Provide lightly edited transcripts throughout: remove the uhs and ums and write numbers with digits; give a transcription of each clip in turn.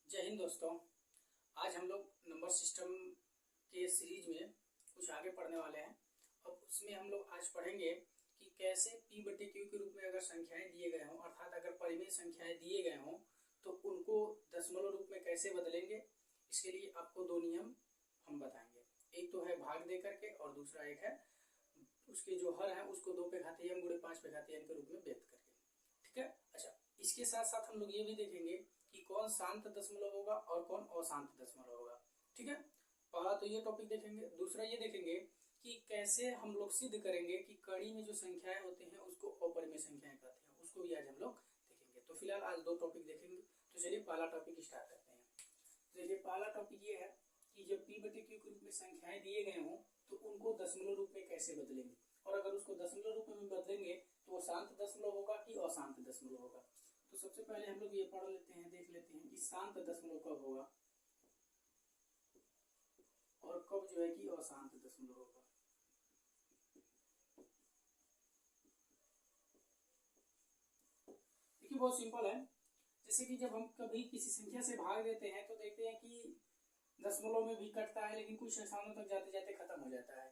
जय हिंद दोस्तों। आज हम लोग नंबर सिस्टम के सीरीज में कुछ आगे पढ़ने वाले हैं। अब उसमें हम लोग आज पढ़ेंगे कि कैसे p बटे क्यू के रूप में अगर संख्याएं दिए गए हों, अर्थात अगर परिमेय संख्याएं दिए गए हों तो उनको दशमलव रूप में कैसे बदलेंगे। इसके लिए आपको दो नियम हम बताएंगे। एक तो है भाग दे करके और दूसरा एक है उसके जो हर है उसको 2 पे घातीय n गुणे 5 पे घातीय n के रूप में व्यक्त करके। ठीक है। अच्छा, इसके साथ साथ हम लोग ये भी देखेंगे कि कौन शांत दशमलव होगा और कौन अशांत दशमलव होगा। ठीक है। पहला तो ये टॉपिक देखेंगे। दूसरा ये देखेंगे कि कैसे हम लोग सिद्ध करेंगे कि कड़ी में जो संख्याएं होते हैं उसको अपरिमेय संख्याएं कहते हैं, उसको भी आज हम लोग देखेंगे। तो फिलहाल आज दो टॉपिक देखेंगे। तो चलिए पहला टॉपिक स्टार्ट करते हैं। देखिए पहला टॉपिक ये है कि जब p बटे q के रूप में संख्याएं दिए गए हों तो उनको दशमलव रूप में कैसे बदलेंगे, और अगर उसको दशमलव रूप में बदलेंगे तो वो शांत दशमलव होगा कि अशांत दशमलव होगा। तो सबसे पहले हम लोग ये पढ़ लेते हैं, देख लेते हैं कि शांत दशमलव कब होगा और कब जो है कि अशांत दशमलव होगा। देखिए बहुत सिंपल है। जैसे कि जब हम कभी किसी संख्या से भाग देते हैं तो देखते हैं कि दशमलव में भी कटता है, लेकिन कुछ स्थानों तक जाते जाते खत्म हो जाता है।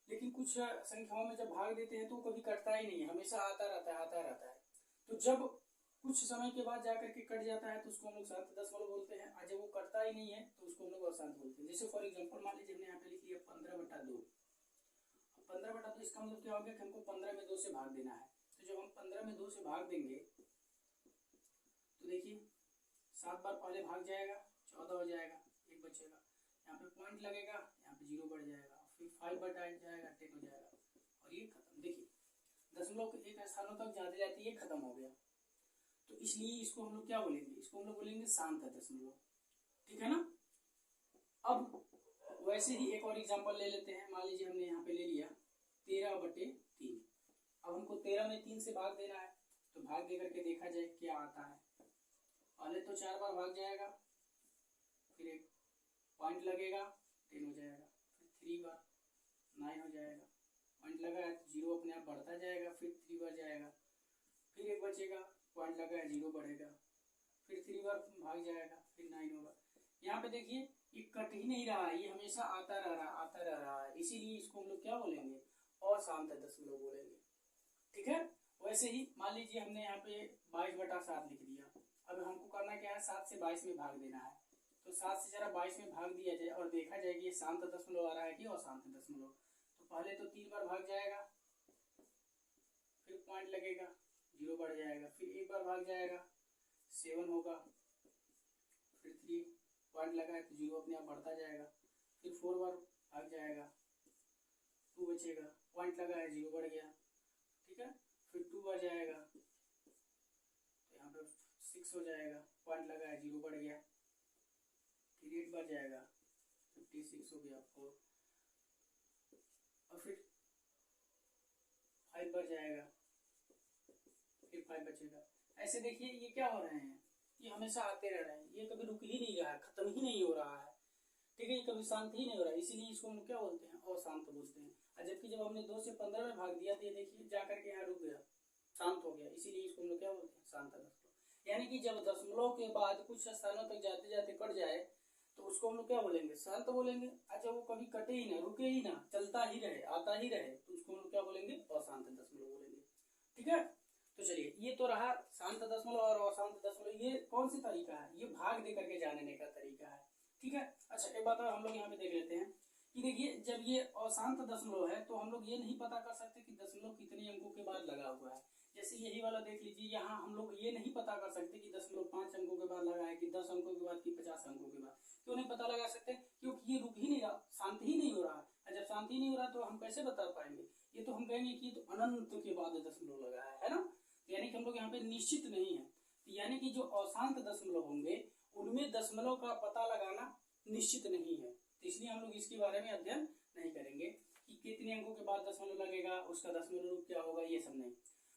लेकिन कुछ संख्याओं में जब भाग देते हैं तो कभी कटता ही नहीं है, हमेशा आता रहता है आता रहता है। तो जब कुछ समय के बाद जाकर के कट जाता है तो उसको हम लोग शांत दशमलव बोलते हैं, और जब वो कटता ही नहीं है तो उसको हम लोग अशांत बोलते हैं। जैसे फॉर एग्जांपल मान लीजिए हमने यहाँ पे लिख लिया 15/2। 15/2 इसका मतलब क्या हो गया कि हमको 15 में 2 से भाग देना है। तो जब हम 15 में 2 से भाग देंगे तो देखिए 7 बार पहले भाग जाएगा, 14 हो जाएगा, एक बचेगा, यहाँ पे पॉइंट लगेगा, यहाँ पे 0 बढ़ जाएगा, फिर 5 बटा जाएगा, 10 हो जाएगा और ये खत्म। देखिए दशमलव के एक स्थानों तक जाते जाते ये खत्म हो गया। तो इसलिए इसको हम लोग क्या बोलेंगे, इसको हम लोग बोलेंगे शांत दशमलव। ठीक है ना। अब वैसे ही एक और एग्जांपल ले लेते हैं। मान लीजिए हमने यहाँ पे ले लिया 13/3। अब हमको 13 में 3 से भाग देना है, तो भाग दे करके देखा जाए क्या आता है। पहले तो 4 बार भाग जाएगा, फिर एक पॉइंट लगेगा, 10 हो जाएगा, फिर 3 बार 9 हो जाएगा, पॉइंट लगा है तो 0 अपने आप बढ़ता जाएगा, फिर 3 बार जाएगा, फिर एक बचेगा, पॉइंट लगा है 0 बढ़ेगा, फिर 3 बार भाग जाएगा, फिर 9 होगा। यहाँ पे देखिए ये कट ही नहीं रहा है, ये हमेशा आता रह रहा है। इसीलिए इसको हम लोग क्या बोलेंगे, अशांत दशमलव बोलेंगे। ठीक है। वैसे ही मान लीजिए हमने यहाँ पे 22/7 लिख दिया। अब हमको करना क्या है, 7 से 22 में भाग देना है। तो 7 से जरा 22 में भाग दिया जाए और देखा जाए कि ये शांत दशमलव आ रहा है कि अशांत दशमलव। तो पहले तो 3 बार भाग जाएगा, फिर पॉइंट लगेगा, 0 बढ़ जाएगा, फिर एक बार भाग जाएगा, 7 होगा, फिर 3 पॉइंट लगा है तो 0 अपने आप बढ़ता जाएगा, फिर 4 बार भाग जाएगा, 2 बचेगा, पॉइंट लगा है 0 बढ़ गया। ठीक है। फिर 2 बार जाएगा तो यहाँ पे 6 हो जाएगा, पॉइंट लगा है 0 बढ़ गया, फिर 8 बार जाएगा 56 हो गया 4, और फिर 5 बार जाएगा, फिर 5 बचेगा। ऐसे देखिए ये क्या हो रहे हैं, ये हमेशा आते रह रहे हैं, ये कभी रुक ही नहीं रहा है, खत्म ही नहीं हो रहा है। ठीक है। ये कभी शांत ही नहीं हो रहा है, इसीलिए इसको हम क्या बोलते हैं, अशांत बोलते हैं। और जबकि जब हमने 2 से 15 में भाग दिया तो ये देखिए जाकर के यहाँ रुक गया, शांत हो गया, इसीलिए इसको हम लोग क्या बोलते हैं, शांत दशमलव। यानी कि जब दशमलव के बाद कुछ स्थानों तक जाते जाते कट जाए तो उसको हम लोग क्या बोलेंगे, शांत बोलेंगे। अच्छा वो कभी कटे ही ना, रुके ही ना, चलता ही रहे, आता ही रहे, तो उसको हम लोग क्या बोलेंगे, अशांत दशमलव बोलेंगे। ठीक है। तो चलिए ये तो रहा शांत दशमलव और अशांत दशमलव। ये कौन सी तरीका है, ये भाग दे करके जानने का तरीका है। ठीक है। अच्छा एक बात और हम लोग यहाँ पे देख लेते हैं कि देखिए जब ये अशांत दशमलव है तो हम लोग ये नहीं पता कर सकते कि दशमलव कितने अंकों के बाद लगा हुआ है। जैसे यही वाला देख लीजिए, यहाँ हम लोग ये नहीं पता कर सकते कि दशमलव 5 अंकों के बाद लगा है कि 10 अंकों के बाद कि 50 अंकों के बाद। क्यों नहीं पता लगा सकते, क्योंकि ये रुक ही नहीं रहा, शांत ही नहीं हो रहा है। जब शांत ही नहीं हो रहा तो हम कैसे बता पाएंगे, ये तो हम कहेंगे कि तो अनंत के बाद दशमलव लगा है ना। यानी कि हम लोग यहाँ पे निश्चित नहीं है, यानी कि जो अशांत दशमलव होंगे उनमें दशमलव का पता लगाना निश्चित नहीं है। तो इसलिए हम लोग इसके बारे में अध्ययन नहीं करेंगे कि कितने अंकों के बाद दशमलव लगेगा, उसका दशमलव रूप क्या होगा, ये सब नहीं।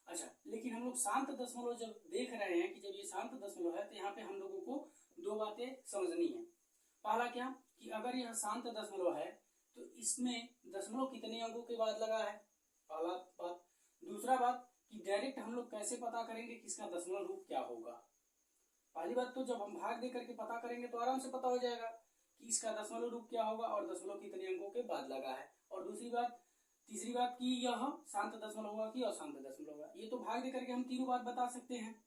अच्छा लेकिन हम लोग शांत दशमलव जब देख रहे हैं कि जब ये शांत दशमलव है तो यहाँ पे हम लोगों को 2 बातें समझनी है। पहला क्या कि अगर यह शांत दशमलव है तो इसमें दशमलव कितने अंकों के बाद लगा है, पहला बात। दूसरा बात कि डायरेक्ट हम लोग कैसे पता करेंगे कि इसका दशमलव रूप क्या होगा। पहली बात तो जब हम भाग दे करके पता करेंगे तो आराम से पता हो जाएगा कि इसका दशमलव रूप क्या होगा और दशमलव कितने अंकों के बाद लगा है। और दूसरी बात, तीसरी बात कि यह शांत दशमलव होगा कि अशांत दशमलव होगा, ये तो भाग दे करके हम तीनों बात बता सकते हैं,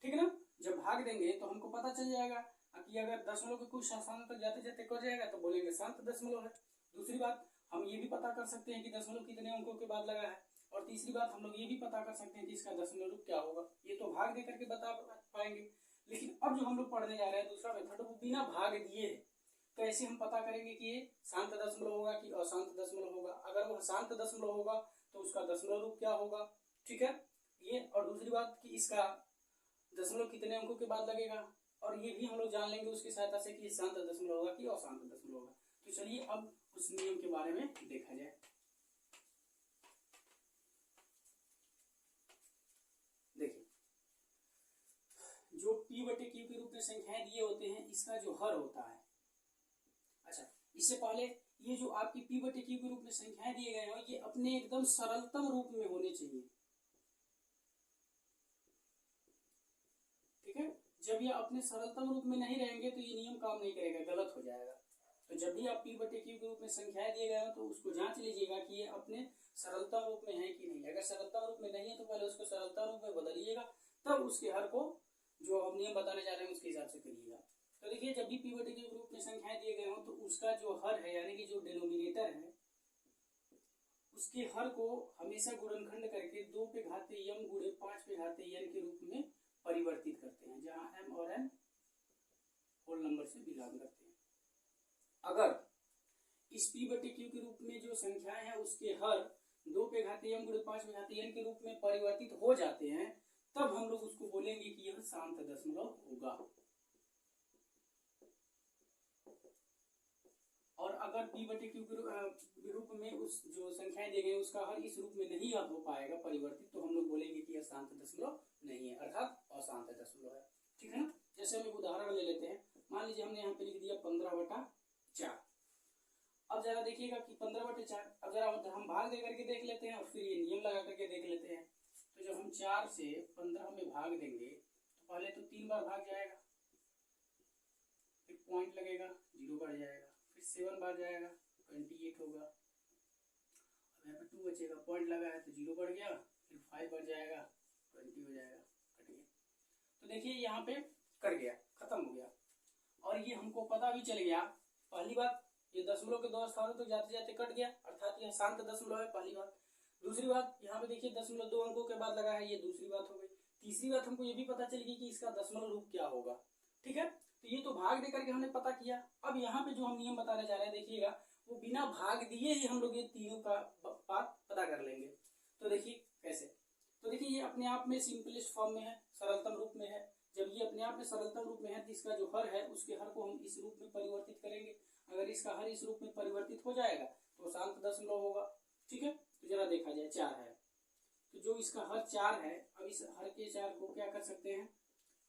ठीक है ना। जब भाग देंगे तो हमको पता चल जाएगा कि अगर दशमलव के कुछ स्थानों तक जाते जाते कट जाएगा तो बोलेंगे शांत दशमलव है। दूसरी बात, हम ये भी पता कर सकते हैं कि दशमलव कितने अंकों के बाद लगा है। और तीसरी बात, हम लोग ये भी पता कर सकते हैं कि इसका दशमलव रूप क्या होगा। ये तो भाग दे करके बता पाएंगे। लेकिन अब जो हम लोग पढ़ने जा रहे हैं दूसरा मेथड, वो बिना भाग दिए है। तो ऐसे हम पता करेंगे कि ये शांत दशमलव होगा कि अशांत दशमलव होगा। अगर वह शांत दशमलव होगा तो उसका दशमलव रूप क्या होगा, ठीक है ये। और दूसरी बात कि इसका दशमलव कितने अंकों के बाद लगेगा, और ये भी हम लोग जान लेंगे उसकी सहायता से कि शांत दशमलव होगा कि अशांत दशमलव होगा। तो चलिए अब उस नियम के बारे में देखा जाए। देखिए, जो P बटे Q के रूप में संख्याएं दिए होते हैं, इसका जो हर होता है, अच्छा इससे पहले ये जो आपकी P बटे Q के रूप में संख्याएं दिए गए हैं, ये अपने एकदम सरलतम रूप में होने चाहिए, ठीक है। जब ये अपने सरलतम रूप में नहीं रहेंगे तो ये नियम काम नहीं करेगा, गलत हो जाएगा। तो जब भी आप P बटे Q के रूप में संख्याएं दिए गए हो तो उसको जांच लीजिएगा कि ये अपने सरलतम रूप में है कि नहीं। अगर सरलतम रूप में नहीं है तो पहले उसको सरलतम रूप में बदलिएगा, तब उसके हर को जो हम नियम बताने जा रहे हैं उसके हिसाब से करिएगा। तो देखिए, जब भी P बटे Q के रूप में संख्याएं दिए गए हो तो उसका जो हर है, यानी कि जो डिनोमिनेटर है, उसके हर को हमेशा गुणनखंड करके 2 पे घाते m गुणे 5 पे घाते n के रूप में परिवर्तित करते हैं, जहां m और n होल नंबर से बिलोंग करते हैं। अगर इस P बटे Q के रूप में जो संख्याएं हैं उसके हर 2 पे घाते m गुणे 5 पे घाते n के रूप में परिवर्तित हो जाते हैं, तब हम लोग उसको बोलेंगे कि यह शांत दशमलव होगा। और अगर P बटे Q के रूप में उस जो संख्याएं दी गई उसका हर इस रूप में नहीं हो पाएगा परिवर्तित, तो हम लोग बोलेंगे कि यह शांत दशमलव नहीं है, अर्थात अशांत दशमलव है, ठीक है ना। जैसे हम एक उदाहरण ले लेते हैं। मान लीजिए हमने यहाँ पे लिख दिया 15/4। अब जरा देखिएगा कि 15/4, अब जरा हम भाग दे करके देख लेते हैं और फिर ये नियम लगा करके देख लेते हैं। तो जब हम 4 से 15 में भाग देंगे तो पहले तो 3 बार भाग जाएगा, फिर पॉइंट लगेगा, 0 बढ़ जाएगा, फिर 7 बार जाएगा, 28 होगा। अब यहाँ पे 2 बचेगा, पॉइंट लगा है तो 0 बढ़ गया, फिर 5 बढ़ जाएगा, 20 हो जाएगा, कट गया। तो देखिए यहाँ पे कट गया, खत्म हो गया। और ये हमको पता भी चल गया, पहली बात ये दशमलव के 2 स्थानों तक जाते जाते कट गया, अर्थात यह शांत दशमलव है, पहली बात। दूसरी बात, यहाँ पे देखिए दशमलव 2 अंकों के बाद लगा है, ये दूसरी बात हो गई। तीसरी बात, हमको ये भी पता चल गई कि इसका दशमलव रूप क्या होगा, ठीक है। तो ये तो भाग दे करके हमने पता किया। अब यहाँ पे जो हम नियम बताने जा रहे हैं देखिएगा, वो बिना भाग दिए ही हम लोग ये तीनों का बात पता कर लेंगे। तो देखिए कैसे, तो देखिए ये अपने आप में सिंपलेस्ट फॉर्म में है, सरलतम रूप में है। जब ये अपने आप में सरलतम रूप में है तो इसका जो हर है उसके हर को हम इस रूप में परिवर्तित करेंगे। अगर इसका हर इस रूप में परिवर्तित हो जाएगा तो शांत दशमलव होगा, ठीक है। तो जरा देखा जाए, 4 है तो जो इसका हर 4 है, अब इस हर के 4 को क्या कर सकते हैं,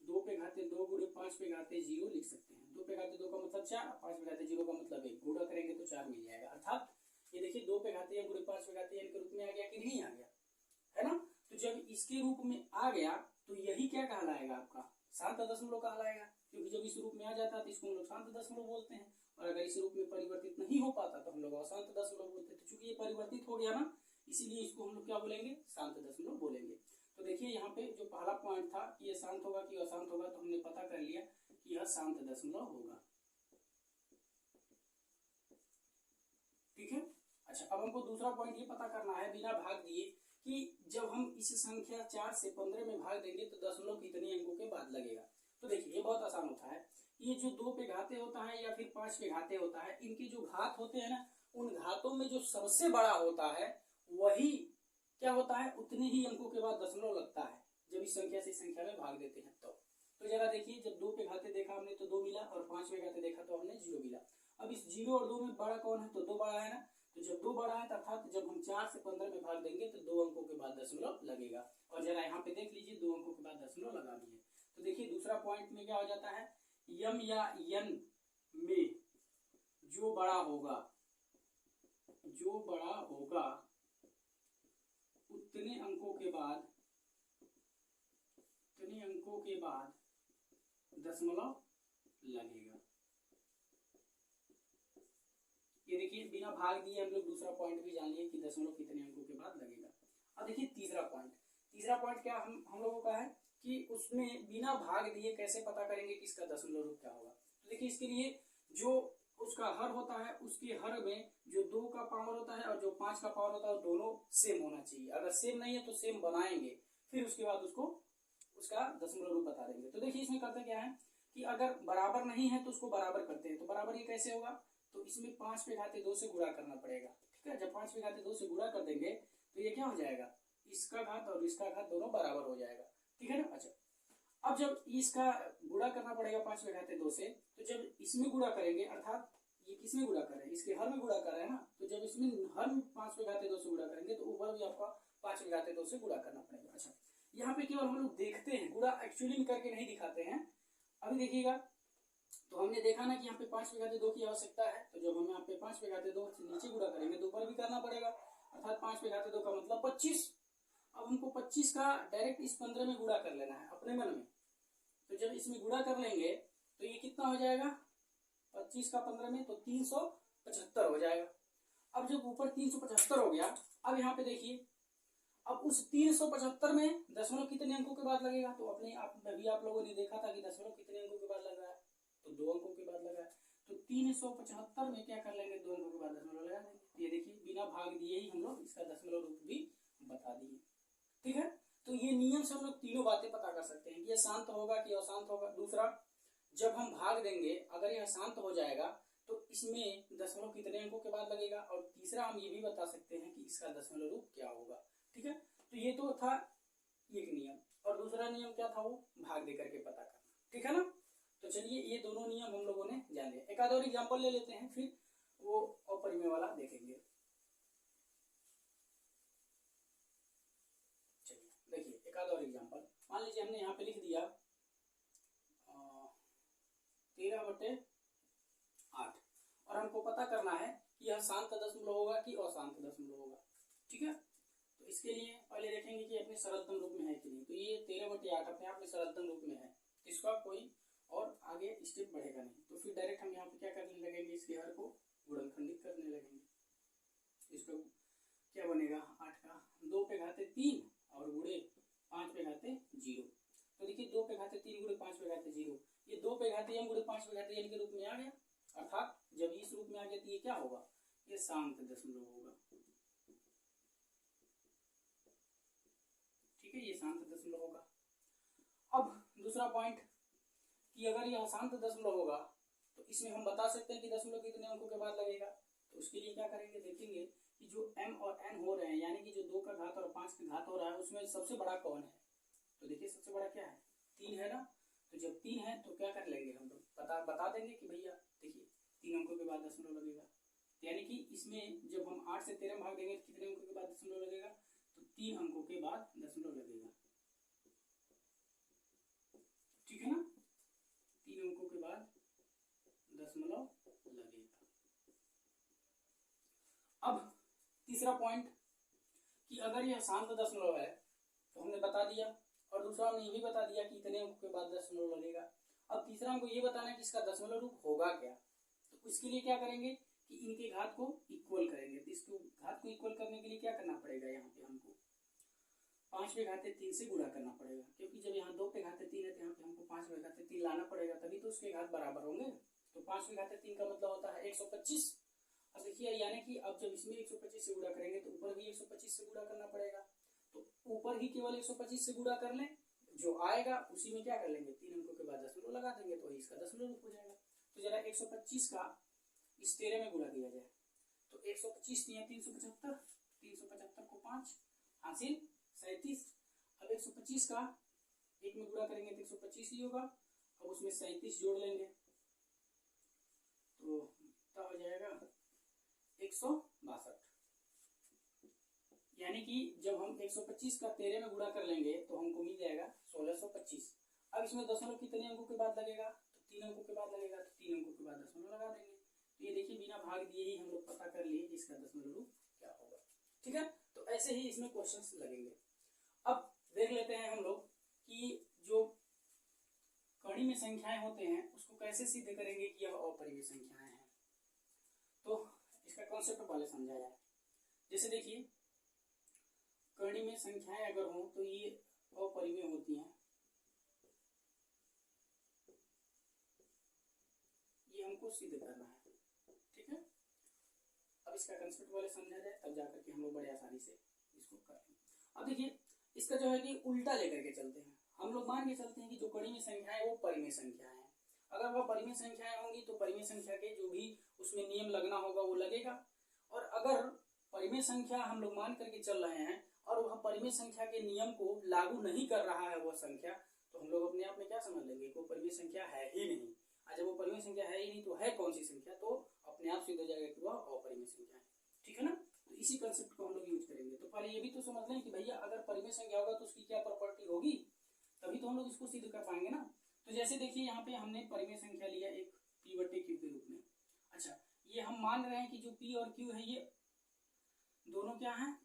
2 पे घाते 2 गुणे 5 पे घाते 0 लिख सकते हैं। 2 पे घाते 2 का मतलब 4, 5 पे घाते 0 का मतलब 1, गुणा करेंगे तो 4 मिल जाएगा। अर्थात ये देखिए 2 पे घाते गुणे 5 पे घाते n के रूप में आ गया कि नहीं आ गया, है ना। तो जब इसके रूप में आ गया तो यही क्या कहलाएगा, आपका शांत दशमलव कहलाएगा, क्योंकि जब इस रूप में आ जाता है तो इसको हम लोग शांत दशमलव बोलते हैं। और अगर इस रूप में परिवर्तित नहीं हो पाता तो हम लोग अशांत दशमलव बोलते हैं। तो चूंकि ये परिवर्तित हो गया ना, इसीलिए इसको हम लोग क्या बोलेंगे, शांत दशमलव बोलेंगे। तो देखिए यहाँ पे जो पहला पॉइंट था कि ये शांत होगा कि अशांत होगा, तो हमने पता कर लिया कि यह शांत दशमलव होगा, ठीक है। अच्छा, अब हमको दूसरा पॉइंट ये पता करना है बिना भाग दिए कि जब हम इस संख्या 4 से 15 में भाग देंगे तो दशमलव कितने अंकों के बाद लगेगा। तो देखिए ये बहुत आसान होता है। ये जो 2 पे घाते होता है या फिर 5 पे घाते होता है, इनके जो घात होते हैं ना, उन घातों में जो सबसे बड़ा होता है वही क्या होता है, उतने ही अंकों के बाद दशमलव लगता है जब इस संख्या से इस संख्या में भाग देते हैं। तो जरा देखिए, जब 2 पे घाते देखा हमने तो 2 मिला, और 5 पे घाते देखा तो हमने 0 मिला। अब इस 0 और 2 में बड़ा कौन है, तो 2 बड़ा है ना। तो जब 2 बड़ा है अर्थात जब हम 4 से 15 में भाग देंगे तो 2 अंकों के बाद दशमलव लगेगा। और जरा यहाँ पे देख लीजिए 2 अंकों के बाद दशमलव लगा दिए। तो देखिए दूसरा पॉइंट में क्या हो जाता है, यम या यन में जो बड़ा होगा उतने अंकों के बाद दशमलव लगेगा। ये देखिए बिना भाग दिए हम लोग दूसरा पॉइंट भी जान लिए कि दशमलव कितने अंकों के बाद लगेगा। अब देखिए तीसरा पॉइंट क्या हम लोगों का है कि उसमें बिना भाग दिए कैसे पता करेंगे कि इसका दशमलव रूप क्या होगा। तो देखिए इसके लिए जो उसका हर होता है उसके हर में जो 2 का पावर होता है और जो 5 का पावर होता है दोनों सेम होना चाहिए। अगर सेम नहीं है तो सेम बनाएंगे, फिर उसके बाद उसको उसका दशमलव रूप बता देंगे। तो देखिए इसमें करते क्या है कि अगर बराबर नहीं है तो उसको बराबर करते हैं। तो बराबर ये कैसे होगा, तो इसमें 5 पे घाते 2 से गुणा करना पड़ेगा। ठीक है, जब 5 पे घाते 2 से गुणा कर देंगे तो ये क्या हो जाएगा, इसका घात और इसका घात दोनों बराबर हो जाएगा। ठीक है ना। अच्छा, अब जब इसका गुणा करना पड़ेगा 5 पे घाते 2 से, तो जब इसमें गुणा करेंगे, अर्थात ये किसमें गुणा कर रहे हैं, इसके हर में गुणा कर रहे हैं ना, तो जब इसमें हर में 5 पे घाते 2 से गुणा करेंगे तो ऊपर भी आपका 5 पे घाते 2 से गुणा करना पड़ेगा। अच्छा, यहाँ पे केवल हम लोग देखते हैं, गुणा एक्चुअली में करके नहीं दिखाते हैं। अभी देखिएगा, तो हमने देखा ना कि यहाँ पे 5 पे घाते 2 की आवश्यकता है, तो जब हम यहाँ पे 5 पे घाते 2 से नीचे गुणा करेंगे तो ऊपर भी करना पड़ेगा, अर्थात 5 पे घाते 2 का मतलब 25। अब हमको 25 का डायरेक्ट इस 15 में गुणा कर लेना है अपने मन में। तो जब इसमें गुणा कर लेंगे तो ये कितना हो जाएगा, 25 का 15 में, तो 375 हो जाएगा। अब जब ऊपर 375 हो गया, अब यहाँ पे देखिए, अब उस 375 में दशमलव कितने अंकों के बाद लगेगा, तो अपने आप में भी आप लोगों ने देखा था कि दशमलव कितने अंकों के बाद लग रहा है, तो 2 अंकों के बाद लगा है। तो 375 में क्या कर लेंगे, 2 अंकों के बाद दशमलव लगा देंगे। ये देखिए बिना भाग दिए ही हम लोग इसका दशमलव रूप भी बता दिए। ठीक है, तो ये नियम से हम लोग तीनों बातें पता कर सकते हैं कि ये शांत होगा कि अशांत होगा। दूसरा, जब हम भाग देंगे अगर यह शांत हो जाएगा तो इसमें दशमलव कितने अंकों के बाद लगेगा। और तीसरा, हम ये भी बता सकते हैं कि इसका दशमलव रूप क्या होगा। ठीक है, तो ये तो था एक नियम, और दूसरा नियम क्या था, वो भाग दे करके पता करना। ठीक है ना। तो चलिए ये दोनों नियम हम लोगों ने जान लिया। एक आधा और एग्जाम्पल ले लेते हैं, फिर वो अपरिमेय वाला देखेंगे। चलिए देखिए एक आधा और एग्जाम्पल, मान लीजिए हमने यहाँ पे लिख दिया 13/8, और हमको पता करना है कि यह शांत दशमलव होगा कि अशांत दशमलव होगा। ठीक है, तो इसके लिए पहले देखेंगे कि अपने सरलतम रूप में है कि नहीं। तो ये 13/8 अपने आप में सरलतम रूप में है, इसका कोई और आगे स्टेप बढ़ेगा नहीं। तो फिर डायरेक्ट हम यहाँ पे क्या करने लगेंगे, इसके हर को गुणनखंडित करने लगेंगे। इसका क्या बनेगा, 8 का 2 पे घाते 3 और गुणे 5 पे घाते 0। तो देखिए 2 पे घाते 3 गुणे 5 पे घाते 0, ये 2 पे घाते m गुणे 5 पे घाते n के रूप में आ गया। अर्थात जब इस रूप में आ गया तो ये क्या होगा, ये शांत दशमलव होगा। ठीक है, ये शांत दशमलव होगा। अब दूसरा पॉइंट कि अगर यह अशांत दशमलव होगा तो इसमें हम बता सकते हैं कि दशमलव कितने अंकों के बाद लगेगा। तो उसके लिए क्या करेंगे, देखेंगे कि जो m और n हो रहे हैं, यानी कि जो 2 का घात और 5 का घात हो रहा है, उसमें सबसे बड़ा कौन है। तो देखिए सबसे बड़ा क्या है, 3 है ना। तो जब 3 है तो क्या कर लेंगे, हम लोग बता देंगे कि भैया देखिए 3 अंकों के बाद दशमलव लगेगा। यानी कि इसमें जब हम 8 से 13 भाग देंगे तो कितने अंकों के बाद दशमलव लगेगा, तो 3 अंकों के बाद दशमलव लगेगा। ठीक है ना, 3 अंकों के बाद दशमलव लगेगा। अब तीसरा पॉइंट कि अगर यह शांत दशमलव है तो हमने बता दिया, और दूसरा हमने ये भी बता दिया कि इतने अंकों के बाद दशमलव लगेगा। अब तीसरा हमको ये बताना है कि इसका दशमलव रूप होगा क्या। तो इसके लिए क्या करेंगे कि इनके घात को इक्वल करेंगे। तो इसको घात को इक्वल करने के लिए क्या करना पड़ेगा, यहाँ पे हमको 5 पे घाते 3 से गुणा करना पड़ेगा, क्योंकि जब यहाँ 2 पे घाते 3 है तो यहाँ पे हमको 5 पे घाते 3 लाना पड़ेगा, तभी तो उसके घात बराबर होंगे। तो 5 पे घाते 3 का मतलब होता है 125। अब देखिए यानी कि अब जब इसमें 125 से गुणा करेंगे तो ऊपर भी 125 से गुणा करना पड़ेगा। तो ऊपर ही केवल 125 से गुणा कर लें, जो आएगा उसी में क्या कर लेंगे, 3 अंकों के बाद दशमलव लगा देंगे, तो इसका दशमलव रूप हो जाएगा। तो जरा 125 का इस 13 में गुणा किया जाए, तो 125 375, 375 को 5 हासिल 37। अब 125 का 1 में गुणा करेंगे तो 125 ही होगा। अब उसमें 37 जोड़ लेंगे तो कितना हो जाएगा, 162। यानी कि जब हम 125 का 13 में गुणा कर लेंगे तो हमको मिल जाएगा 1625। अब इसमें दशमलव कितने अंकों के बाद लगेगा, तो 3 अंकों के बाद लगेगा, तो 3 अंकों के बाद दशमलव लगा देंगे। तो ये देखिए बिना भाग दिए ही हम लोग पता कर लिए कि इसका दशमलव रूप क्या होगा। ठीक है, तो ऐसे ही इसमें क्वेश्चंस लगेंगे। अब देख लेते हैं हम लोग कि जो कड़ी में संख्याएं होते हैं उसको कैसे सिद्ध करेंगे कि यह अपरिमेय संख्याएं हैं। तो इसका कॉन्सेप्ट पहले समझा जाए। जैसे देखिए कड़ी में संख्याएं अगर हो तो ये अपरिमेय होती हैं, ये हमको सिद्ध करना है, ठीक है। अब इसका कंसेप्ट पहले समझा जाए तब जाकर के हम लोग बड़े आसानी से इसको करेंगे। अब देखिए इसका जो है कि उल्टा लेकर के चलते हैं। हम लोग मान के चलते हैं कि जो कड़ी में संख्या है वो परिमेय संख्या है। अगर वह परिमेय संख्याएं होंगी तो परिमेय संख्या के जो भी उसमें नियम लगना होगा वो लगेगा। और अगर परिमेय संख्या हम लोग मान करके चल रहे हैं और वह परिमेय संख्या के नियम को लागू नहीं कर रहा है वह संख्या, तो हम लोग अपने आप में क्या समझ लेंगे कि वो परिमेय संख्या है ही नहीं। जब वो परिमेय संख्या है ही नहीं तो है कौन सी संख्या, तो अपने आप सिद्ध हो जाएगा कि वह अपरिमेय संख्या है, ठीक है ना। तो इसी कंसेप्ट को हम लोग यूज करेंगे। तो पहले ये भी तो समझ लें कि भैया अगर परिमेय संख्या होगा तो उसकी क्या प्रॉपर्टी होगी, तभी तो हम लोग इसको सिद्ध कर पाएंगे ना। तो जैसे देखिए यहाँ पे हमने परिमेय संख्या लिया एक p/q के रूप में। अच्छा ये हम मान रहे हैं कि जो p और q है ये दोनों क्या है,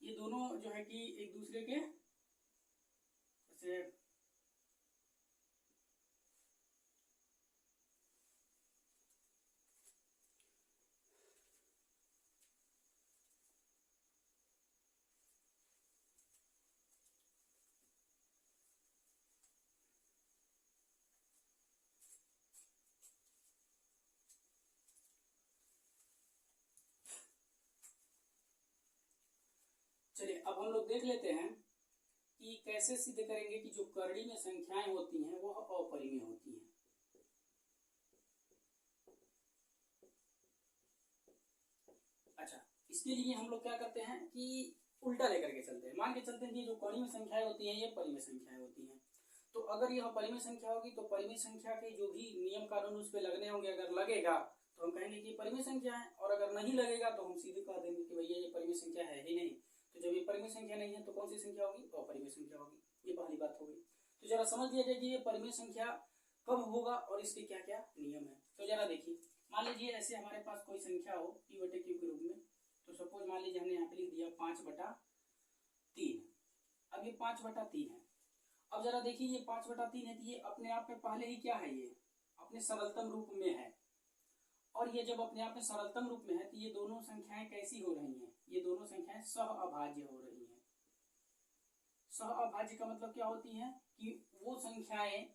ये दोनों जो है कि एक दूसरे के जैसे चलिए अब हम लोग देख लेते हैं कि कैसे सिद्ध करेंगे कि जो करड़ी में संख्याएं होती हैं वह अपरिमेय होती हैं। अच्छा इसके लिए हम लोग क्या करते हैं कि उल्टा लेकर के चलते हैं। मान के चलते हैं कि जो कड़ी में संख्याएं होती हैं ये परिमेय संख्याएं होती हैं। तो अगर यह परिमेय संख्या होगी तो परिमेय संख्या के जो भी नियम कानून उस पर लगने होंगे, अगर लगेगा तो हम कहेंगे कि परिमेय संख्या है, और अगर नहीं लगेगा तो हम सीधे कह देंगे कि भैया ये परिमेय संख्या है ही नहीं। तो जब ये परिमेय संख्या नहीं है तो कौन सी संख्या होगी, अपरिमेय संख्या होगी। ये पहली बात हो गई। तो जरा समझ लिया जाए कि ये परिमेय संख्या कब होगा और इसके क्या क्या नियम है। तो जरा देखिए मान लीजिए ऐसे हमारे पास कोई संख्या हो p/q के रूप में। तो सपोज मान लीजिए हमने यहाँ पे लिख दिया 5/3। अब ये 5/3 है। अब जरा देखिए ये 5/3 है तो ये अपने आप में पहले ही क्या है, ये अपने सरलतम रूप में है। और ये जब अपने आप में सरलतम रूप में है तो ये दोनों संख्याएं कैसी हो रही हैं, ये दोनों संख्याएं सहअभाज्य हो रही हैं। सहअभाज्य का मतलब क्या होती है कि वो संख्याएं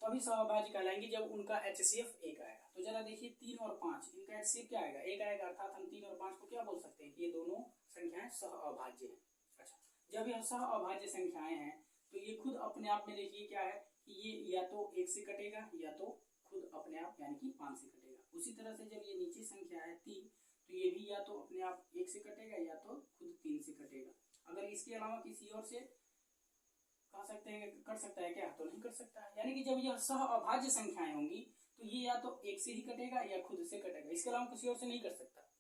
तभी सहअभाज्य कहलाएंगी जब उनका HCF 1 आएगा। तो जरा देखिए 3 और 5 इनका HCF क्या आएगा, 1 आएगा। अर्थात हम 3 और 5 को क्या बोल सकते हैं कि ये दोनों संख्याएं सहअभाज्य हैं। अच्छा जब यह सहअभाज्य संख्याएं हैं तो ये खुद अपने आप में देखिए क्या है कि ये या तो 1 से कटेगा या तो खुद अपने आप यानी कि 5 से कटेगा। उसी तरह से जब ये नीचे संख्या है 3 तो ये भी या तो अपने आप 1 से कटेगा या तो खुद 3 से कटेगा। अगर इसके अलावा किसी और से कह सकते हैं कर सकता है क्या, तो नहीं कर सकता है। यानी कि जब यह सहअभाज्य संख्याएं होंगी तो ये या तो 1 से ही कटेगा या खुद से कटेगा, इसके अलावा किसी और से नहीं कर सकता।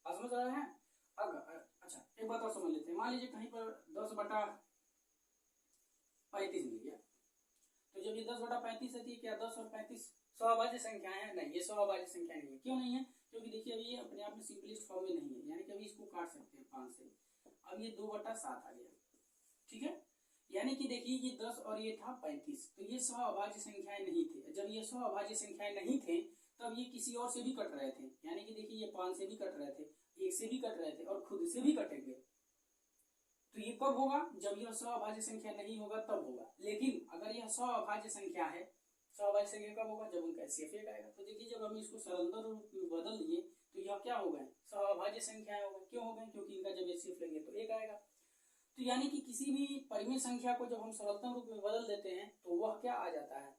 आप समझ रहे हैं। अच्छा एक बात और समझ लेते हैं। मान लीजिए कहीं पर 10/35 मिल गया। तो जब ये 10/35 है क्या 10 और 35 सहअभाज्य संख्याएं हैं? नहीं, ये सहअभाज्य संख्या नहीं है। क्यों नहीं है? क्योंकि देखिए अभी ये अपने आप में सिंपलेस्ट फॉर्म में नहीं है, यानी कि अभी इसको काट सकते हैं 5 से। अब ये 2/7 आ गया, ठीक है। यानी कि देखिए ये 10 और ये था 35, तो ये सहअभाज्य संख्याएं नहीं थे। जब ये सहअभाज्य संख्याएं नहीं थे तब ये किसी और से भी कट रहे थे, यानी कि देखिए ये 5 से भी कट रहे थे, 1 से भी कट रहे थे और खुद से भी कटेंगे। तो ये कब होगा, जब यह सहअभाज्य संख्या नहीं होगा तब होगा। लेकिन अगर यह सहअभाज्य संख्या है, सहअभाज्य संख्या कब होगा, जब उनका HCF 1 आएगा। तो देखिए जब हम इसको सरलतम रूप में बदल दिए तो यह क्या हो गए, सहअभाज्य संख्याएं हो गए। क्यों हो गए, क्योंकि इनका जब HCF लेंगे तो 1 आएगा। तो यानी कि किसी भी परिमेय संख्या को जब हम सरलतम रूप में बदल देते हैं तो वह क्या आ जाता है,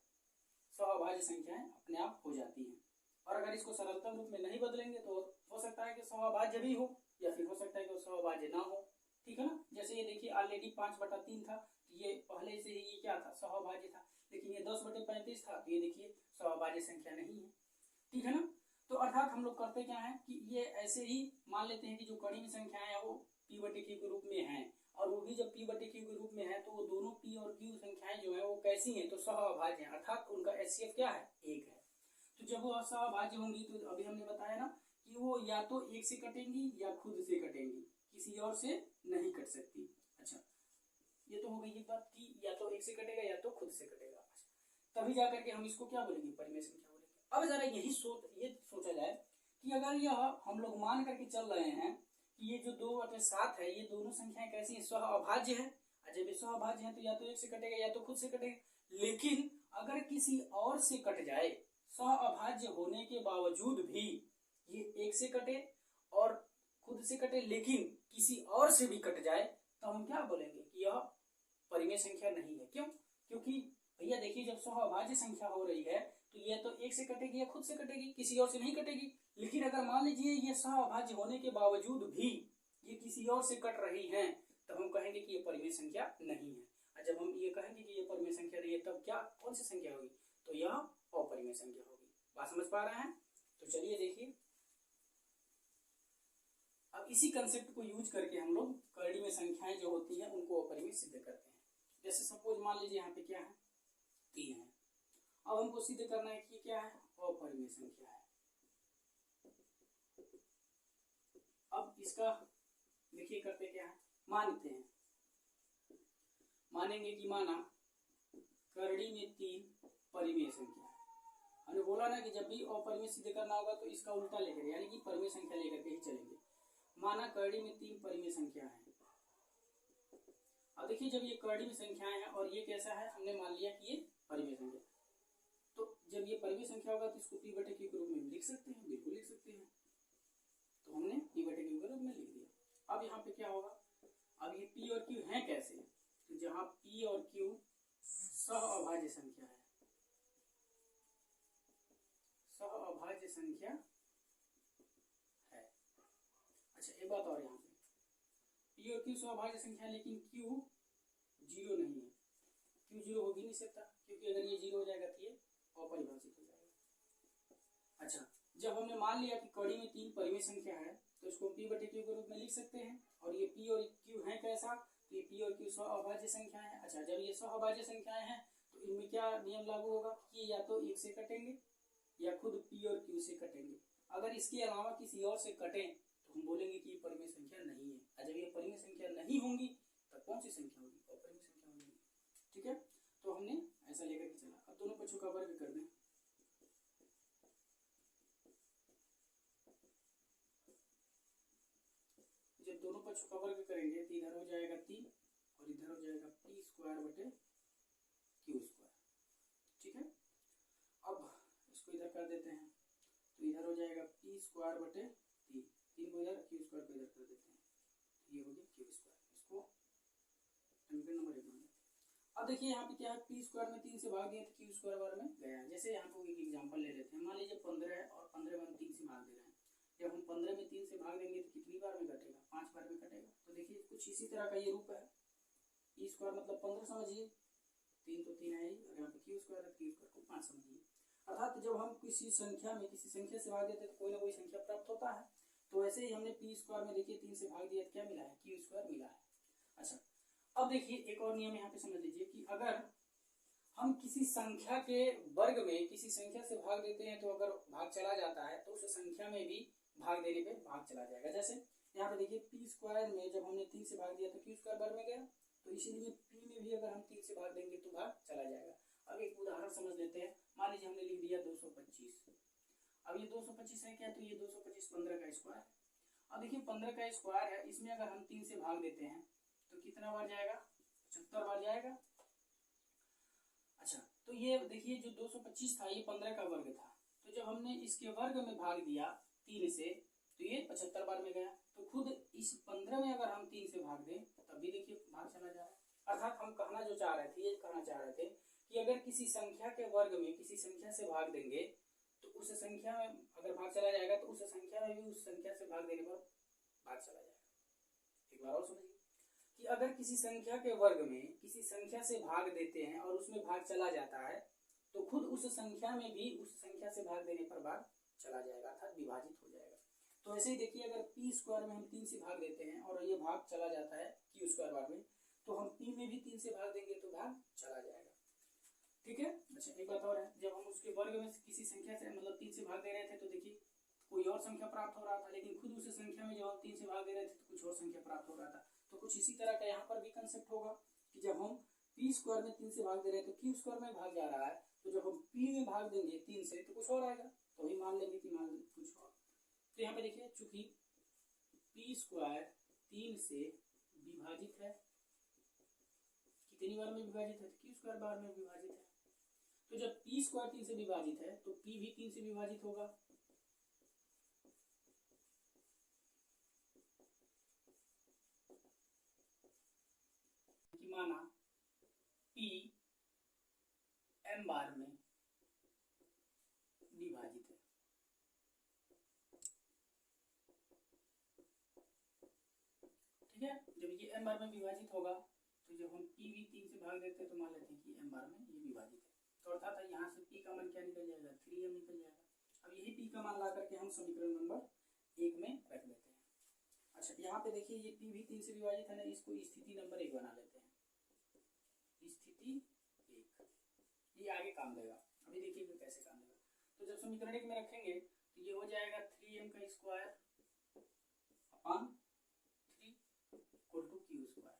सहअभाज्य संख्याएं अपने आप हो जाती हैं। और अगर इसको सरलतम रूप में नहीं बदलेंगे तो हो सकता है कि सहअभाज्य भी हो या फिर हो सकता है कि सहअभाज्य ना हो, ठीक है ना। जैसे ये देखिए ऑलरेडी 5/3 था तो ये पहले से ही ये क्या था, सहअभाज्य था। लेकिन ये 10/35 था तो ये देखिए सहअभाज्य संख्या नहीं है, ठीक है ना। तो अर्थात हम लोग करते क्या है कि ये ऐसे ही मान लेते हैं कि जो कड़ी में संख्याएं हैं वो p/q के रूप में हैं, और वो भी जब p/q के रूप में है तो वो दोनों p और q संख्याएं जो है वो कैसी हैं, तो सहअभाज्य हैं। अर्थात उनका HCF क्या है, 1 है। तो जब वो सहअभाज्य होंगी तो अभी हमने बताया ना कि वो या तो 1 से कटेंगी या खुद से कटेंगी, किसी और से नहीं कट सकती। अच्छा ये तो हो गई एक बात कि या तो एक से कटेगा या तो खुद से कटेगा, तभी जाकर के हम इसको क्या बोलेंगे, परिमेय संख्या बोलेंगे। अब जरा यही सोचा जाए कि अगर यह हम लोग मान करके चल रहे हैं कि ये जो 2/7 है ये दोनों संख्याएं कैसी है, सह अभाज्य है, और जब ये सह अभाज्य है तो या तो एक से कटेगा या तो खुद से कटेगा। लेकिन अगर किसी और से कट जाए, सह अभाज्य होने के बावजूद भी ये एक से कटे और खुद से कटे, लेकिन किसी और से भी कट जाए, तो हम क्या बोलेंगे कि यह परिमेय संख्या नहीं है। क्यों? क्योंकि भैया देखिए, जब सह अभाज्य संख्या हो रही है तो ये तो एक से कटेगी या खुद से कटेगी, किसी और से नहीं कटेगी। लेकिन अगर मान लीजिए ये सह अभाज्य होने के बावजूद भी ये किसी और से कट रही हैं, तब हम कहेंगे कि ये परिमेय संख्या नहीं है। और जब हम ये कहेंगे कि ये परिमेय संख्या नहीं है, तब क्या कौन सी संख्या होगी, तो यह अपरिमेय संख्या होगी। बात समझ पा रहे हैं? तो चलिए देखिए, अब इसी कंसेप्ट को यूज करके हम लोग करड़ी में संख्याएं जो होती हैं उनको अपरिमेय सिद्ध करते हैं। जैसे सपोज मान लीजिए यहाँ पे क्या है, 3 है। अब हमको सिद्ध करना है कि क्या है, अपरिमेय संख्या है। अब इसका देखिए करते क्या है, मानते हैं, मानेंगे कि माना करड़ी में 3 परिमेय संख्या है। हमने बोला ना कि जब भी अपरिमेय सिद्ध करना होगा तो इसका उल्टा लेकर, यानी कि परिमेय संख्या लेकर के ही चलेंगे। माना करड़ी में 3 परिमेय संख्या है। अब देखिए, जब ये करड़ी में संख्याएं हैं और ये कैसा है, हमने मान लिया कि ये परिमेय संख्या, तो जब ये परिमेय संख्या होगा तो इसको p बटे q के रूप में लिख सकते हैं, बिल्कुल लिख सकते हैं। तो हमने p बटे q के रूप में लिख दिया। अब यहाँ पे क्या होगा, अब ये p और q है कैसे, तो जहां p और q सह अभाज्य संख्या है, सह अभाज्य संख्या है। अच्छा एक बात और, यहाँ पे p और q सह अभाज्य संख्या है, लेकिन q 0 नहीं है। q 0 हो भी नहीं सकता, क्योंकि अगर ये 0 हो जाएगा तो ये अपरिभाषित हो जाएगा। अच्छा, जब हमने मान लिया कि कड़ी में 3 परिमेय संख्या है, तो इसको p बटे q के रूप में लिख सकते हैं। और ये p और q है कैसा, तो ये p और q सह अभाज्य संख्या है। अच्छा, जब ये सह अभाज्य संख्याएं हैं तो इनमें क्या नियम लागू होगा कि या तो एक से कटेंगे या खुद p और q से कटेंगे। अगर इसके अलावा किसी और से कटें तो हम बोलेंगे कि ये परिमेय संख्या नहीं है। और जब ये परिमेय संख्या नहीं होंगी तब कौन सी संख्या होगी, अपरिमेय संख्या होगी। ठीक है, तो हमने ऐसा लेकर के चला। अब दोनों पक्षों का वर्ग कर दें। जब दोनों पक्षों का वर्ग करेंगे तो इधर हो जाएगा 3 और इधर हो जाएगा p² बटे q²। ठीक है, अब इसको इधर कर देते हैं, तो इधर हो जाएगा p² बटे 3 को इधर, q² को इधर कर देते हैं, ये हो गया q²। इसको समीकरण नंबर 1 में। अब देखिए यहाँ पे क्या है, p² में 3 से भाग दिया तो q² बार में गया। जैसे यहाँ को एक एग्जांपल ले लेते हैं, मान लीजिए 15 है और 15 में हम 3 से भाग दे रहे हैं। जब हम 15 में 3 से भाग देंगे तो कितनी बार में कटेगा, 5 बार में कटेगा। तो देखिए कुछ इसी तरह का ये रूप है, p² मतलब 15 समझिए, 3 तो 3 है ही, और यहाँ पे q² है, q² को 5 समझिए। अर्थात जब हम किसी संख्या से भाग देते हैं तो कोई ना कोई संख्या प्राप्त होता है। तो वैसे ही हमने p² में देखिए 3 से भाग दिया तो क्या मिला है, q² मिला है। अच्छा, अब देखिए एक और नियम यहाँ पे समझ लीजिए कि अगर हम किसी संख्या के वर्ग में किसी संख्या से भाग देते हैं तो अगर भाग चला जाता है तो उस संख्या में भी भाग देने पे भाग चला जाएगा। जैसे यहाँ पे देखिए p² में जब हमने 3 से भाग दिया तो q² बार में गया, तो इसीलिए p में भी अगर हम 3 से भाग देंगे तो भाग चला जाएगा। अब एक उदाहरण समझ लेते हैं, मान लीजिए हमने लिख दिया 225। अब ये 225 है क्या, तो ये 225 15 का स्क्वायर। अब देखिए 15 का स्क्वायर है, इसमें अगर हम 3 से भाग देते हैं तो कितना बार जाएगा, 75 बार जाएगा। अच्छा, तो ये देखिए जो 225 था ये 15 का वर्ग था, तो जब हमने इसके वर्ग में भाग दिया 3 से तो ये 75 बार में गया। तो खुद इस 15 में अगर हम 3 से भाग दें तब भी देखिए भाग चला जा रहा है। अर्थात हम कहना जो चाह रहे थे, ये कहना चाह रहे थे कि अगर किसी संख्या के वर्ग में किसी संख्या से भाग देंगे तो उस संख्या में अगर भाग चला जाएगा तो उस संख्या में भी उस संख्या से भाग देने पर भाग चला जाएगा। एक बार और समझिए कि अगर किसी संख्या के वर्ग में किसी संख्या से भाग देते हैं और उसमें भाग चला जाता है तो खुद उस संख्या में भी उस संख्या से भाग देने पर भाग चला जाएगा, अर्थात विभाजित हो जाएगा। तो ऐसे ही देखिए अगर p² में हम 3 से भाग देते हैं और ये भाग चला जाता है q² बार में, तो हम p में भी 3 से भाग देंगे तो भाग चला जाएगा। ठीक है। अच्छा एक बात और है, जब हम उसके वर्ग में किसी संख्या से मतलब 3 से भाग दे रहे थे तो देखिए कोई और संख्या प्राप्त हो रहा था, लेकिन खुद उस संख्या में जब हम 3 से भाग दे रहे थे तो कुछ और संख्या प्राप्त हो रहा था। तो कुछ इसी तरह का यहाँ पर भी कंसेप्ट होगा कि जब हम p स्क्वायर में 3 से भाग दे रहे हैं तो q स्क्वायर में भाग जा रहा है, तो जब हम p में भाग देंगे 3 से तो कुछ और आएगा, तो वही मान लेंगे कि मान कुछ और। तो यहाँ पे देखिए चूंकि p स्क्वायर 3 से विभाजित है, कितनी बार में विभाजित है, q स्क्वायर बार में विभाजित है, तो जब p स्क्वायर 3 से विभाजित है तो p भी 3 से विभाजित होगा। कि माना p m बार में विभाजित है, ठीक है। जब ये m बार में विभाजित होगा तो जब हम p भी 3 से भाग देते हैं तो मान लेते हैं कि m बार में ये विभाजित है, तो अर्थात यहाँ से p का मान क्या निकल जाएगा, 3m निकल जाएगा। अब यही p का मान ला करके हम समीकरण नंबर 1 में रख देते हैं। अच्छा यहाँ पे देखिए ये p भी 3 से विभाजित है ना, इसको स्थिति नंबर 1 बना लेते हैं, स्थिति 1, ये आगे काम देगा। अभी देखिए कैसे काम देगा। तो जब समीकरण 1 में रखेंगे तो ये हो जाएगा 3m का square upon 3 equal to q square,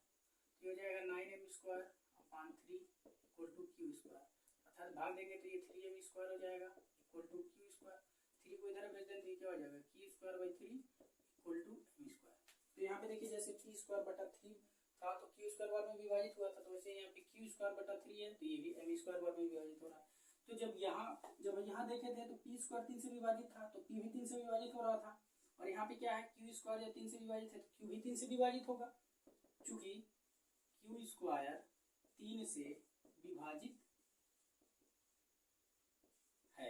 ये हो जाएगा 9m square upon 3 equal to q square, अर्थात भाग देंगे तो ये 3m स्क्वायर हो जाएगा इक्वल टू q स्क्वायर, 3 को इधर भेज दें तो ये क्या हो जाएगा q square by 3 equal to m square. तो यहाँ पे देखिए जैसे p स्क्वायर बटा 3 था तो q स्क्वायर बार में विभाजित हुआ था, तो वैसे यहाँ पे q स्क्वायर बटा 3 है तो ये भी m स्क्वायर बार में विभाजित हो रहा है। तो जब यहाँ देखे थे तो p स्क्वायर 3 से विभाजित था तो p भी 3 से विभाजित हो रहा था, और यहाँ पे क्या है q स्क्वायर जब 3 से विभाजित है तो q भी 3 से विभाजित होगा। चूंकि q स्क्वायर 3 से विभाजित है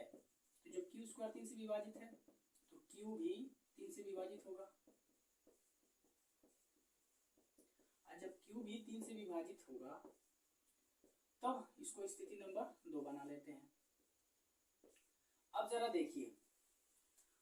तो जब q स्क्वायर 3 से विभाजित है तो q भी 3 से विभाजित होगा, और जब q भी 3 से विभाजित होगा तब इसको स्थिति नंबर 2 बना लेते हैं। अब जरा देखिए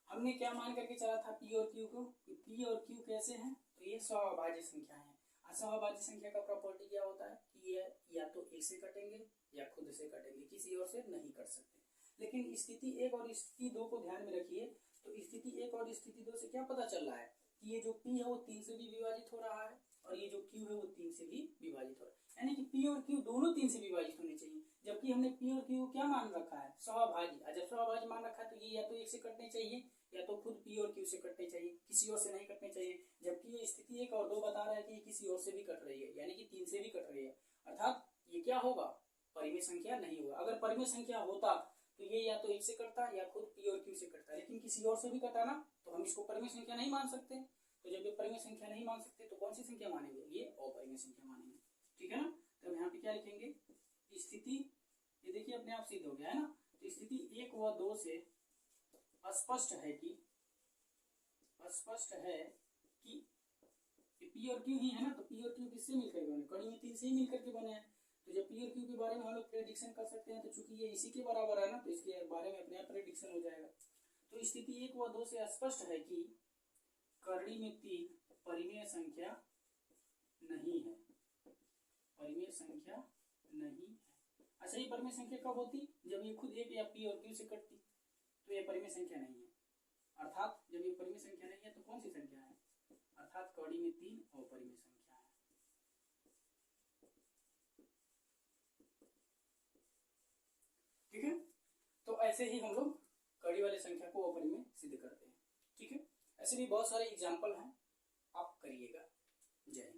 हमने क्या मान करके चला था p और q को, p और q कैसे हैं, तो ये सहअभाज्य संख्या है। असहअभाज्य संख्या का प्रॉपर्टी क्या होता है कि ये या तो एक से कटेंगे या खुद से कटेंगे, किसी और से नहीं कट सकते। लेकिन स्थिति 1 और स्थिति 2 को ध्यान में रखिए, तो स्थिति 1 और स्थिति 2 से क्या पता चल रहा है कि ये जो p है वो 3 से भी विभाजित हो रहा है और ये जो q है वो 3 से भी विभाजित हो रहा है, यानी कि p और q दोनों 3 से विभाजित होने चाहिए। जबकि हमने p और q क्या मान रखा है, सहअभाज्य, और जब सहअभाज्य मान रखा है तो ये या तो एक से कटने चाहिए या तो खुद p और q से कटने चाहिए, किसी और से नहीं कटने चाहिए। जबकि ये स्थिति 1 और 2 बता रहा है कि ये किसी और से भी कट रही है, यानी कि 3 से भी कट रही है, अर्थात ये क्या होगा, परिमेय संख्या नहीं होगा। अगर परिमेय संख्या होता तो ये या तो एक से कटता या खुद p और q से कटता, लेकिन किसी और से भी कटा ना, तो हम इसको परिमेय संख्या नहीं मान सकते। तो जब ये परिमेय संख्या नहीं मान सकते तो कौन सी संख्या मानेंगे, ये अपरिमेय संख्या मानेंगे, ठीक है ना। तो यहाँ पे क्या लिखेंगे, स्थिति, ये देखिए अपने आप सिद्ध हो गया है ना। तो स्थिति 1 व 2 से स्पष्ट है कि p और q ही है ना, तो p और q किससे मिलकर बने, कड़ी में 3 से ही मिलकर के बने हैं। तो जब p और q के बारे में हम लोग प्रेडिक्शन कर सकते हैं, तो चूंकि ये इसी के बराबर है ना, तो इसके बारे में अपने आप प्रेडिक्शन हो जाएगा। तो स्थिति 1 व 2 से स्पष्ट है कि कड़ी में 3 परिमेय संख्या नहीं है, परिमेय संख्या नहीं है। अच्छा, ये परिमेय संख्या कब होती, जब ये खुद एक या p और q से कटती, तो ये परिमेय संख्या नहीं है। अर्थात जब ये परिमेय संख्या नहीं है तो कौन सी संख्या है, अर्थात कड़ी में 3 अपरिमेय संख्या है। ठीक है, तो ऐसे ही हम लोग कड़ी वाले संख्या को अपरिमेय सिद्ध करते हैं। ठीक है, ऐसे भी बहुत सारे एग्जाम्पल हैं, आप करिएगा। जय हिंद।